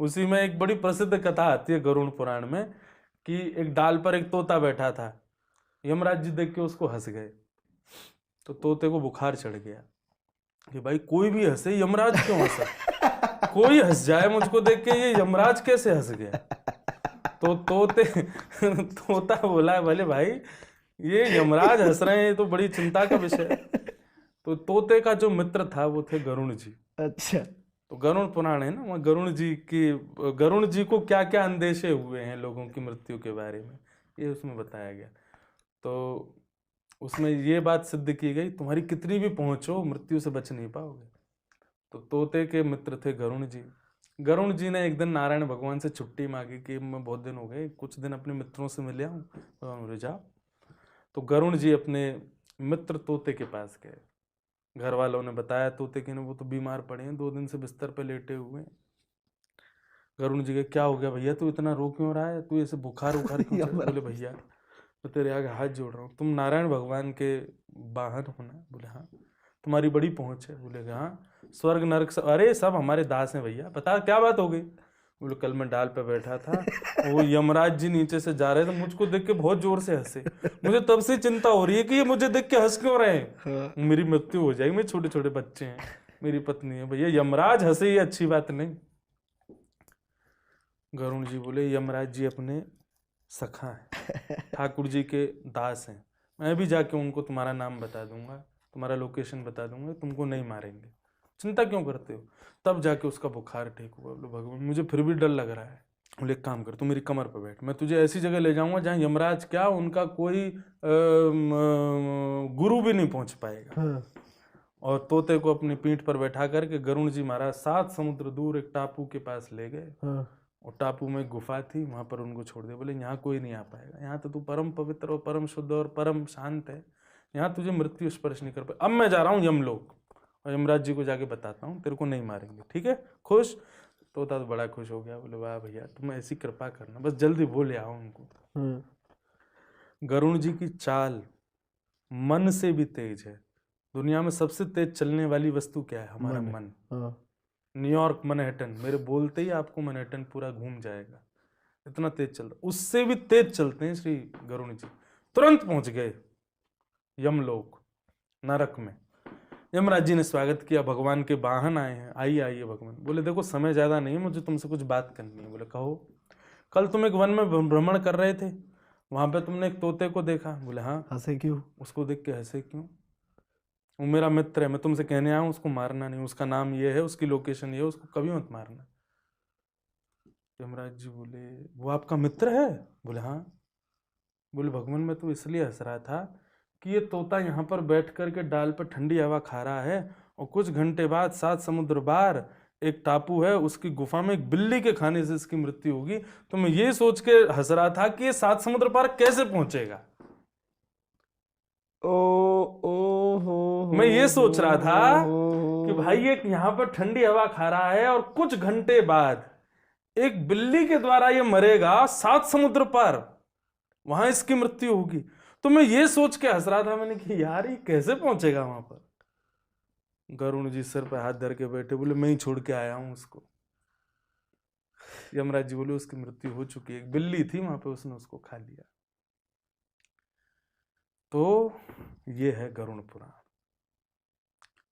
उसी में एक बड़ी प्रसिद्ध कथा आती है गरुड़ पुराण में कि एक डाल पर एक तोता बैठा था, यमराज जी देख के उसको हंस गए। तो तोते को बुखार चढ़ गया कि भाई कोई भी हंसे, यमराज क्यों हंसा, कोई हंस जाए मुझको देख के, ये यमराज कैसे हंस गया। तो तोता बोला भले भाई ये यमराज हंस रहे हैं, तो बड़ी चिंता का विषय है। तो तोते का जो मित्र था वो थे गरुड़ जी। अच्छा। तो गरुड़ पुराण है ना, वहाँ गरुड़ जी को क्या क्या अंदेशे हुए हैं लोगों की मृत्यु के बारे में, ये उसमें बताया गया। तो उसमें ये बात सिद्ध की गई, तुम्हारी कितनी भी पहुंच हो मृत्यु से बच नहीं पाओगे। तो तोते के मित्र थे गरुड़ जी। गरुड़ जी ने एक दिन नारायण भगवान से छुट्टी मांगी कि मैं बहुत दिन हो गए, कुछ दिन अपने मित्रों से मिले हूँ, भगवान बोले जाओ। तो गरुड़ जी अपने मित्र तोते के पास गए। घर वालों ने बताया तोते के ने वो तो बीमार पड़े हैं, 2 दिन से बिस्तर पे लेटे हुए हैं। गरुड़ जी के क्या हो गया भैया, तू इतना रो क्यों रहा है, तू ऐसे बुखार उखार क्यों चढ़। बोले भैया मैं तेरे आगे हाथ जोड़ रहा हूँ, तुम नारायण भगवान के वाहन हो ना। बोले हाँ। तुम्हारी बड़ी पहुंच है। बोले हाँ। स्वर्ग नरक अरे सब हमारे दास हैं भैया, बता क्या बात हो गई। बोले कल मैं डाल पे बैठा था, वो यमराज जी नीचे से जा रहे थे, मुझको देख के बहुत जोर से हंसे। मुझे तब से चिंता हो रही है कि ये मुझे देख के हंस क्यों रहे हैं, मेरी मृत्यु हो जाएगी, मेरे छोटे छोटे बच्चे हैं, मेरी पत्नी है। भैया यमराज हंसे ये अच्छी बात नहीं। गरुड़ जी बोले यमराज जी अपने सखा है, ठाकुर जी के दास हैं, मैं भी जाके उनको तुम्हारा नाम बता दूंगा, तुम्हारा लोकेशन बता दूंगा, तुमको नहीं मारेंगे, चिंता क्यों करते हो। तब जाके उसका बुखार ठीक हुआ। बोले भगवान मुझे फिर भी डर लग रहा है। बोले एक काम कर, तू मेरी कमर पर बैठ, मैं तुझे ऐसी जगह ले जाऊंगा जहाँ यमराज क्या उनका कोई गुरु भी नहीं पहुंच पाएगा। और तोते को अपनी पीठ पर बैठा करके गरुड़ जी महाराज 7 समुद्र दूर एक टापू के पास ले गए। और टापू में एक गुफा थी, वहां पर उनको छोड़ दिया। बोले यहाँ कोई नहीं आ पाएगा, यहाँ तो तू परम पवित्र और परम शुद्ध और परम शांत है, यहाँ तुझे मृत्यु स्पर्श नहीं कर पाए। अब मैं जा रहा हूँ यमलोक और यमराज जी को जाके बताता हूँ, तेरे को नहीं मारेंगे, ठीक है, खुश। तोता तो बड़ा खुश हो गया। बोले वाह भैया तुम ऐसी कृपा करना, बस जल्दी बोले आओ उनको। गरुड़ जी की चाल मन से भी तेज है। दुनिया में सबसे तेज चलने वाली वस्तु क्या है, हमारा मन। न्यूयॉर्क मैनहट्टन, मेरे बोलते ही आपको मैनहट्टन पूरा घूम जाएगा, इतना तेज चलता। उससे भी तेज चलते हैं श्री गरुड़ जी। तुरंत पहुंच गए यमलोक नरक में। यमराज जी ने स्वागत किया, भगवान के वाहन आए हैं, आइए आइए भगवान। बोले देखो समय ज्यादा नहीं है, मुझे तुमसे कुछ बात करनी है। बोले कहो। कल तुम एक वन में भ्रमण कर रहे थे, वहां पे तुमने एक तोते को देखा। बोले हाँ। हंसे क्यों, उसको देख के हंसे क्यों, वो मेरा मित्र है, मैं तुमसे कहने आया हूं उसको मारना नहीं, उसका नाम ये है, उसकी लोकेशन ये है, उसको कभी मत मारना। यमराज जी बोले वो आपका मित्र है। बोले हाँ। बोले भगवान मैं तो इसलिए हंस रहा था कि ये तोता यहाँ पर बैठ करके डाल पर ठंडी हवा खा रहा है, और कुछ घंटे बाद 7 समुद्र पार एक टापू है, उसकी गुफा में एक बिल्ली के खाने से इसकी मृत्यु होगी। तो मैं ये सोच के हंस रहा था कि ये 7 समुद्र पार कैसे पहुंचेगा। मैं ये सोच रहा था कि भाई एक यहाँ पर ठंडी हवा खा रहा है और कुछ घंटे बाद एक बिल्ली के द्वारा ये मरेगा 7 समुद्र पार, वहां इसकी मृत्यु होगी। तो मैं ये सोच के हंस रहा था, मैंने कि यार ये कैसे पहुंचेगा वहां पर। गरुड़ जी सिर पर हाथ धर के बैठे, बोले मैं ही छोड़ के आया हूं उसको। यमराज जी बोले उसकी मृत्यु हो चुकी है, एक बिल्ली थी वहां पे, उसने उसको खा लिया। तो ये है गरुड़ पुराण।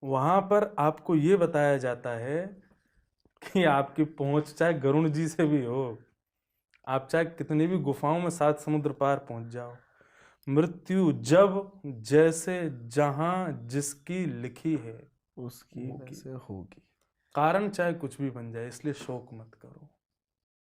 वहां पर आपको ये बताया जाता है कि आपकी पहुंच चाहे गरुड़ जी से भी हो, आप चाहे कितनी भी गुफाओं में 7 समुद्र पार पहुंच जाओ, मृत्यु जब जैसे जहां जिसकी लिखी है उसकी वैसे होगी। कारण चाहे कुछ भी बन जाए, इसलिए शोक मत करो।